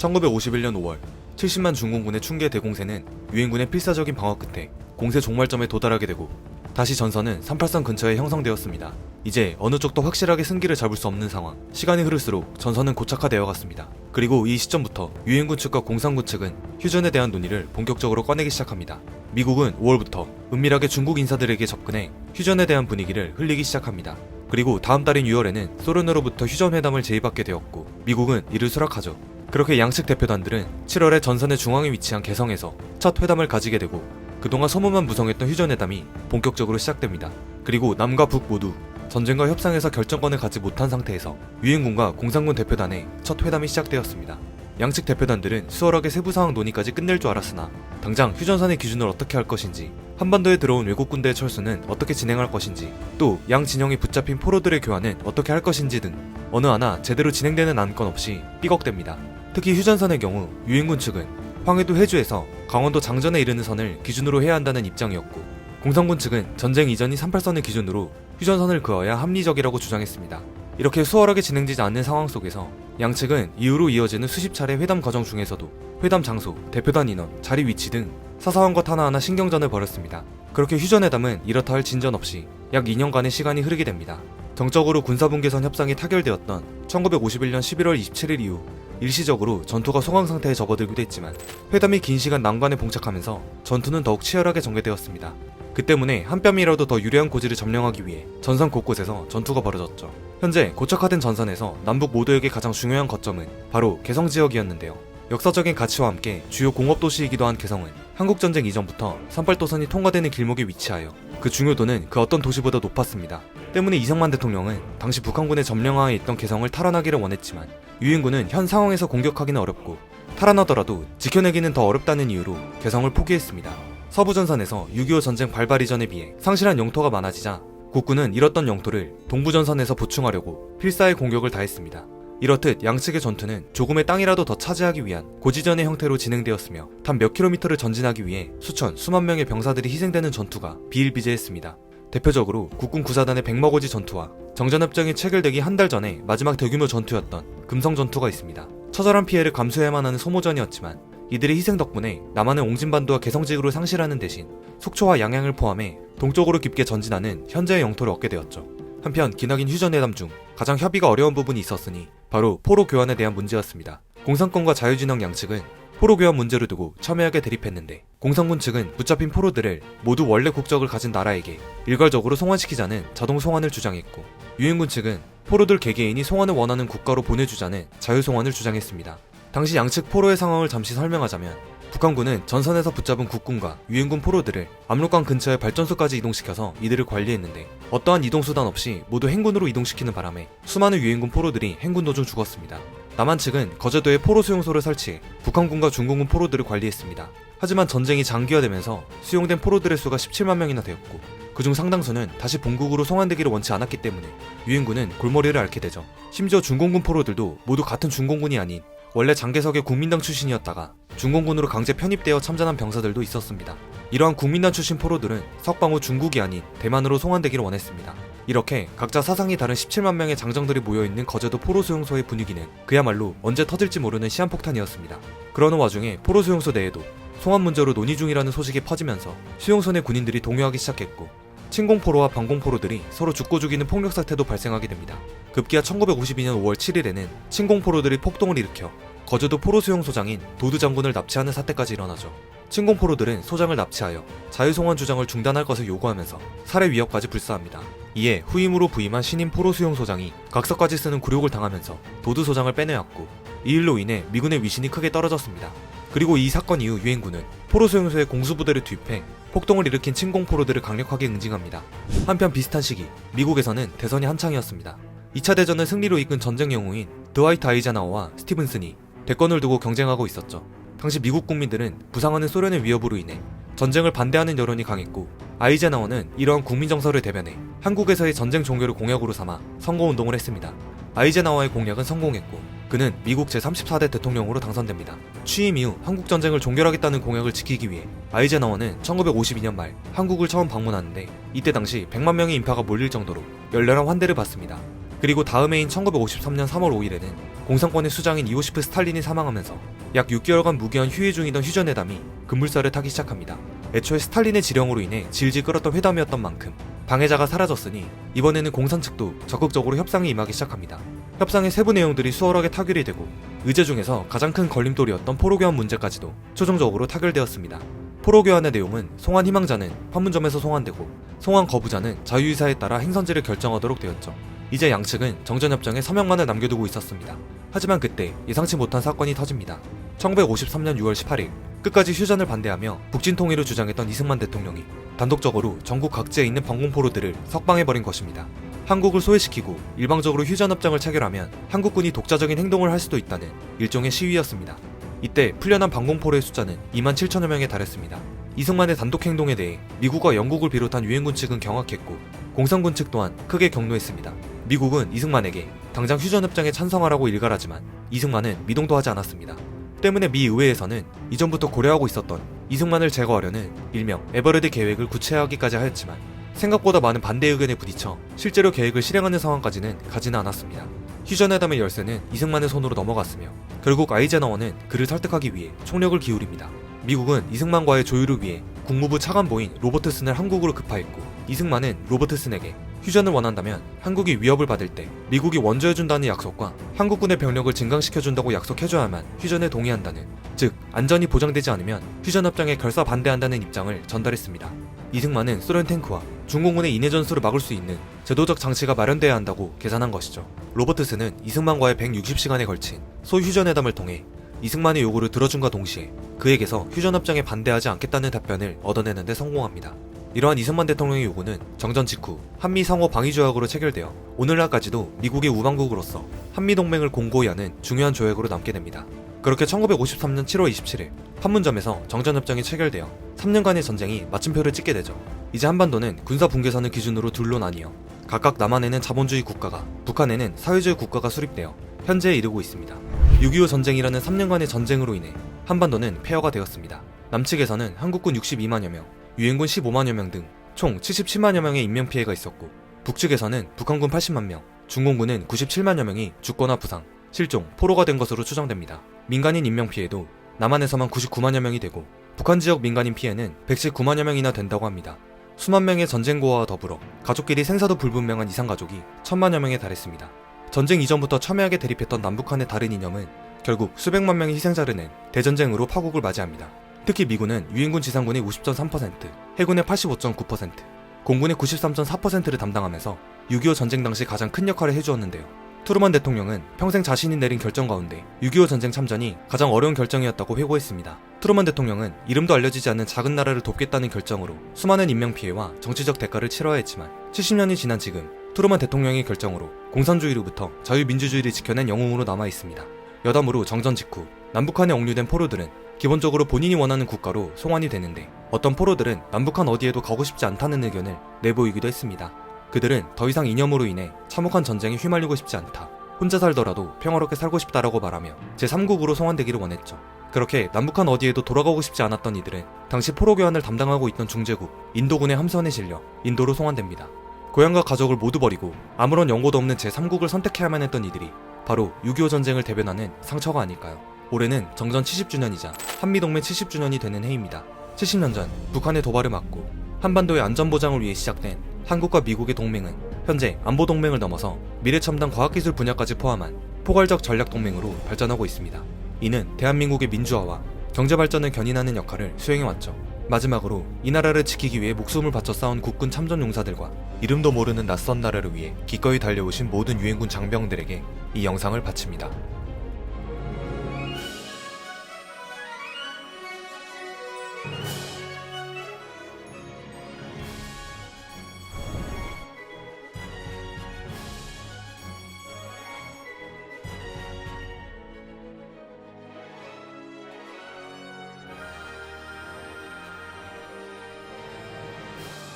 1951년 5월 70만 중공군의 충계 대공세는 유엔군의 필사적인 방어 끝에 공세 종말점에 도달하게 되고 다시 전선은 383 근처에 형성되었습니다. 이제 어느 쪽도 확실하게 승기를 잡을 수 없는 상황. 시간이 흐를수록 전선은 고착화되어 갔습니다. 그리고 이 시점부터 유엔군 측과 공산군 측은 휴전에 대한 논의를 본격적으로 꺼내기 시작합니다. 미국은 5월부터 은밀하게 중국 인사들에게 접근해 휴전에 대한 분위기를 흘리기 시작합니다. 그리고 다음 달인 6월에는 소련으로부터 휴전회담을 제의받게 되었고 미국은 이를 수락하죠. 그렇게 양측 대표단들은 7월에 전선의 중앙에 위치한 개성에서 첫 회담을 가지게 되고 그동안 소문만 무성했던 휴전회담이 본격적으로 시작됩니다. 그리고 남과 북 모두 전쟁과 협상에서 결정권을 갖지 못한 상태에서 유엔군과 공산군 대표단의 첫 회담이 시작되었습니다. 양측 대표단들은 수월하게 세부사항 논의까지 끝낼 줄 알았으나 당장 휴전선의 기준을 어떻게 할 것인지, 한반도에 들어온 외국 군대의 철수는 어떻게 진행할 것인지, 또 양 진영이 붙잡힌 포로들의 교환은 어떻게 할 것인지 등 어느 하나 제대로 진행되는 안건 없이 삐걱댑니다. 특히 휴전선의 경우 유엔군 측은 황해도 해주에서 강원도 장전에 이르는 선을 기준으로 해야 한다는 입장이었고 공산군 측은 전쟁 이전인 38선을 기준으로 휴전선을 그어야 합리적이라고 주장했습니다. 이렇게 수월하게 진행되지 않는 상황 속에서 양측은 이후로 이어지는 수십 차례 회담 과정 중에서도 회담 장소, 대표단 인원, 자리 위치 등 사사한 것 하나하나 신경전을 벌였습니다. 그렇게 휴전회담은 이렇다 할 진전 없이 약 2년간의 시간이 흐르게 됩니다. 정적으로 군사분계선 협상이 타결되었던 1951년 11월 27일 이후 일시적으로 전투가 소강 상태에 접어들기도 했지만 회담이 긴 시간 난관에 봉착하면서 전투는 더욱 치열하게 전개되었습니다. 그 때문에 한 뼘이라도 더 유리한 고지를 점령하기 위해 전선 곳곳에서 전투가 벌어졌죠. 현재 고착화된 전선에서 남북 모두에게 가장 중요한 거점은 바로 개성 지역이었는데요. 역사적인 가치와 함께 주요 공업도시이기도 한 개성은 한국전쟁 이전부터 38도선이 통과되는 길목에 위치하여 그 중요도는 그 어떤 도시보다 높았습니다. 때문에 이승만 대통령은 당시 북한군의 점령하에 있던 개성을 탈환하기를 원했지만 유엔군은 현 상황에서 공격하기는 어렵고 탈환하더라도 지켜내기는 더 어렵다는 이유로 개성을 포기했습니다. 서부전선에서 6.25 전쟁 발발 이전에 비해 상실한 영토가 많아지자 국군은 잃었던 영토를 동부전선에서 보충하려고 필사의 공격을 다했습니다. 이렇듯 양측의 전투는 조금의 땅이라도 더 차지하기 위한 고지전의 형태로 진행되었으며 단 몇 킬로미터를 전진하기 위해 수천, 수만 명의 병사들이 희생되는 전투가 비일비재했습니다. 대표적으로 국군 구사단의 백마고지 전투와 정전협정이 체결되기 한 달 전에 마지막 대규모 전투였던 금성 전투가 있습니다. 처절한 피해를 감수해야만 하는 소모전이었지만 이들의 희생 덕분에 남한의 옹진반도와 개성지구를 상실하는 대신 속초와 양양을 포함해 동쪽으로 깊게 전진하는 현재의 영토를 얻게 되었죠. 한편 기나긴 휴전회담 중 가장 협의가 어려운 부분이 있었으니 바로 포로 교환에 대한 문제였습니다. 공산권과 자유진영 양측은 포로 교환 문제를 두고 첨예하게 대립했는데 공산군 측은 붙잡힌 포로들을 모두 원래 국적을 가진 나라에게 일괄적으로 송환시키자는 자동 송환을 주장했고 유엔군 측은 포로들 개개인이 송환을 원하는 국가로 보내주자는 자유송환을 주장했습니다. 당시 양측 포로의 상황을 잠시 설명하자면 북한군은 전선에서 붙잡은 국군과 유엔군 포로들을 압록강 근처의 발전소까지 이동시켜서 이들을 관리했는데 어떠한 이동수단 없이 모두 행군으로 이동시키는 바람에 수많은 유엔군 포로들이 행군 도중 죽었습니다. 남한 측은 거제도에 포로 수용소를 설치해 북한군과 중공군 포로들을 관리했습니다. 하지만 전쟁이 장기화되면서 수용된 포로들의 수가 17만 명이나 되었고 그중 상당수는 다시 본국으로 송환되기를 원치 않았기 때문에 유엔군은 골머리를 앓게 되죠. 심지어 중공군 포로들도 모두 같은 중공군이 아닌 원래 장개석의 국민당 출신이었다가 중공군으로 강제 편입되어 참전한 병사들도 있었습니다. 이러한 국민당 출신 포로들은 석방 후 중국이 아닌 대만으로 송환되기를 원했습니다. 이렇게 각자 사상이 다른 17만 명의 장정들이 모여있는 거제도 포로 수용소의 분위기는 그야말로 언제 터질지 모르는 시한폭탄이었습니다. 그러는 와중에 포로 수용소 내에도 송환 문제로 논의 중이라는 소식이 퍼지면서 수용소 내 군인들이 동요하기 시작했고 침공포로와 방공포로들이 서로 죽고 죽이는 폭력 사태도 발생하게 됩니다. 급기야 1952년 5월 7일에는 침공포로들이 폭동을 일으켜 거제도 포로 수용소장인 도드 장군을 납치하는 사태까지 일어나죠. 침공포로들은 소장을 납치하여 자유송환 주장을 중단할 것을 요구하면서 살해 위협까지 불사합니다. 이에 후임으로 부임한 신임 포로 수용소장이 각서까지 쓰는 굴욕을 당하면서 도드 소장을 빼내왔고 이 일로 인해 미군의 위신이 크게 떨어졌습니다. 그리고 이 사건 이후 유엔군은 포로 수용소에 공수부대를 투입해 폭동을 일으킨 침공포로들을 강력하게 응징합니다. 한편 비슷한 시기 미국에서는 대선이 한창이었습니다. 2차 대전을 승리로 이끈 전쟁 영웅인 드와이트 아이젠하워와 스티븐슨이 대권을 두고 경쟁하고 있었죠. 당시 미국 국민들은 부상하는 소련의 위협으로 인해 전쟁을 반대하는 여론이 강했고 아이젠하워는 이러한 국민 정서를 대변해 한국에서의 전쟁 종료를 공약으로 삼아 선거운동을 했습니다. 아이젠하워의 공약은 성공했고 그는 미국 제34대 대통령으로 당선됩니다. 취임 이후 한국전쟁을 종결하겠다는 공약을 지키기 위해 아이젠하워는 1952년 말 한국을 처음 방문하는데 이때 당시 100만 명의 인파가 몰릴 정도로 열렬한 환대를 받습니다. 그리고 다음 해인 1953년 3월 5일에는 공산권의 수장인 이오시프 스탈린이 사망하면서 약 6개월간 무기한 휴회 중이던 휴전회담이 급물살을 타기 시작합니다. 애초에 스탈린의 지령으로 인해 질질 끌었던 회담이었던 만큼 방해자가 사라졌으니 이번에는 공산 측도 적극적으로 협상에 임하기 시작합니다. 협상의 세부 내용들이 수월하게 타결이 되고 의제 중에서 가장 큰 걸림돌이었던 포로 교환 문제까지도 최종적으로 타결되었습니다. 포로 교환의 내용은 송환 희망자는 판문점에서 송환되고 송환 거부자는 자유의사에 따라 행선지를 결정하도록 되었죠. 이제 양측은 정전협정에 서명만을 남겨두고 있었습니다. 하지만 그때 예상치 못한 사건이 터집니다. 1953년 6월 18일 끝까지 휴전을 반대하며 북진 통일을 주장했던 이승만 대통령이 단독적으로 전국 각지에 있는 방공포로들을 석방해버린 것입니다. 한국을 소외시키고 일방적으로 휴전협정을 체결하면 한국군이 독자적인 행동을 할 수도 있다는 일종의 시위였습니다. 이때 풀려난 방공포로의 숫자는 2만 7천여 명에 달했습니다. 이승만의 단독 행동에 대해 미국과 영국을 비롯한 유엔군 측은 경악했고 공산군 측 또한 크게 격노했습니다. 미국은 이승만에게 당장 휴전협정에 찬성하라고 일갈하지만 이승만은 미동도 하지 않았습니다. 때문에 미 의회에서는 이전부터 고려하고 있었던 이승만을 제거하려는 일명 에버레드 계획을 구체화하기까지 하였지만 생각보다 많은 반대 의견에 부딪혀 실제로 계획을 실행하는 상황까지는 가지는 않았습니다. 휴전회담의 열쇠는 이승만의 손으로 넘어갔으며 결국 아이젠하워는 그를 설득하기 위해 총력을 기울입니다. 미국은 이승만과의 조율을 위해 국무부 차관보인 로버트슨을 한국으로 급파했고 이승만은 로버트슨에게 휴전을 원한다면 한국이 위협을 받을 때 미국이 원조해준다는 약속과 한국군의 병력을 증강시켜준다고 약속해줘야만 휴전에 동의한다는, 즉 안전이 보장되지 않으면 휴전협정에 결사 반대한다는 입장을 전달했습니다. 이승만은 소련 탱크와 중공군의 인해 전술을 막을 수 있는 제도적 장치가 마련돼야 한다고 계산한 것이죠. 로버트슨은 이승만과의 160시간에 걸친 소휴전회담을 통해 이승만의 요구를 들어준과 동시에 그에게서 휴전협정에 반대하지 않겠다는 답변을 얻어내는데 성공합니다. 이러한 이승만 대통령의 요구는 정전 직후 한미 상호 방위 조약으로 체결되어 오늘날까지도 미국의 우방국으로서 한미동맹을 공고히 하는 중요한 조약으로 남게 됩니다. 그렇게 1953년 7월 27일 판문점에서 정전협정이 체결되어 3년간의 전쟁이 마침표를 찍게 되죠. 이제 한반도는 군사 분계선을 기준으로 둘로 나뉘어 각각 남한에는 자본주의 국가가, 북한에는 사회주의 국가가 수립되어 현재에 이르고 있습니다. 6.25 전쟁이라는 3년간의 전쟁으로 인해 한반도는 폐허가 되었습니다. 남측에서는 한국군 62만여 명, 유엔군 15만여 명 등 총 77만여 명의 인명피해가 있었고 북측에서는 북한군 80만 명, 중공군은 97만여 명이 죽거나 부상, 실종, 포로가 된 것으로 추정됩니다. 민간인 인명피해도 남한에서만 99만여 명이 되고 북한 지역 민간인 피해는 119만여 명이나 된다고 합니다. 수만 명의 전쟁고아와 더불어 가족끼리 생사도 불분명한 이산가족이 1000만여 명에 달했습니다. 전쟁 이전부터 첨예하게 대립했던 남북한의 다른 이념은 결국 수백만 명의 희생자를 낸 대전쟁으로 파국을 맞이합니다. 특히 미군은 유엔군 지상군의 50.3%, 해군의 85.9%, 공군의 93.4%를 담당하면서 6.25 전쟁 당시 가장 큰 역할을 해주었는데요. 트루먼 대통령은 평생 자신이 내린 결정 가운데 6.25 전쟁 참전이 가장 어려운 결정이었다고 회고했습니다. 트루먼 대통령은 이름도 알려지지 않는 작은 나라를 돕겠다는 결정으로 수많은 인명피해와 정치적 대가를 치러야 했지만 70년이 지난 지금 트루먼 대통령의 결정으로 공산주의로부터 자유민주주의를 지켜낸 영웅으로 남아있습니다. 여담으로 정전 직후 남북한에 억류된 포로들은 기본적으로 본인이 원하는 국가로 송환이 되는데 어떤 포로들은 남북한 어디에도 가고 싶지 않다는 의견을 내보이기도 했습니다. 그들은 더 이상 이념으로 인해 참혹한 전쟁에 휘말리고 싶지 않다, 혼자 살더라도 평화롭게 살고 싶다라고 말하며 제3국으로 송환되기를 원했죠. 그렇게 남북한 어디에도 돌아가고 싶지 않았던 이들은 당시 포로 교환을 담당하고 있던 중재국 인도군의 함선에 실려 인도로 송환됩니다. 고향과 가족을 모두 버리고 아무런 연고도 없는 제3국을 선택해야만 했던 이들이 바로 6.25 전쟁을 대변하는 상처가 아닐까요? 올해는 정전 70주년이자 한미동맹 70주년이 되는 해입니다. 70년 전 북한의 도발을 막고 한반도의 안전보장을 위해 시작된 한국과 미국의 동맹은 현재 안보동맹을 넘어서 미래첨단 과학기술 분야까지 포함한 포괄적 전략동맹으로 발전하고 있습니다. 이는 대한민국의 민주화와 경제발전을 견인하는 역할을 수행해왔죠. 마지막으로 이 나라를 지키기 위해 목숨을 바쳐 싸운 국군 참전용사들과 이름도 모르는 낯선 나라를 위해 기꺼이 달려오신 모든 유엔군 장병들에게 이 영상을 바칩니다.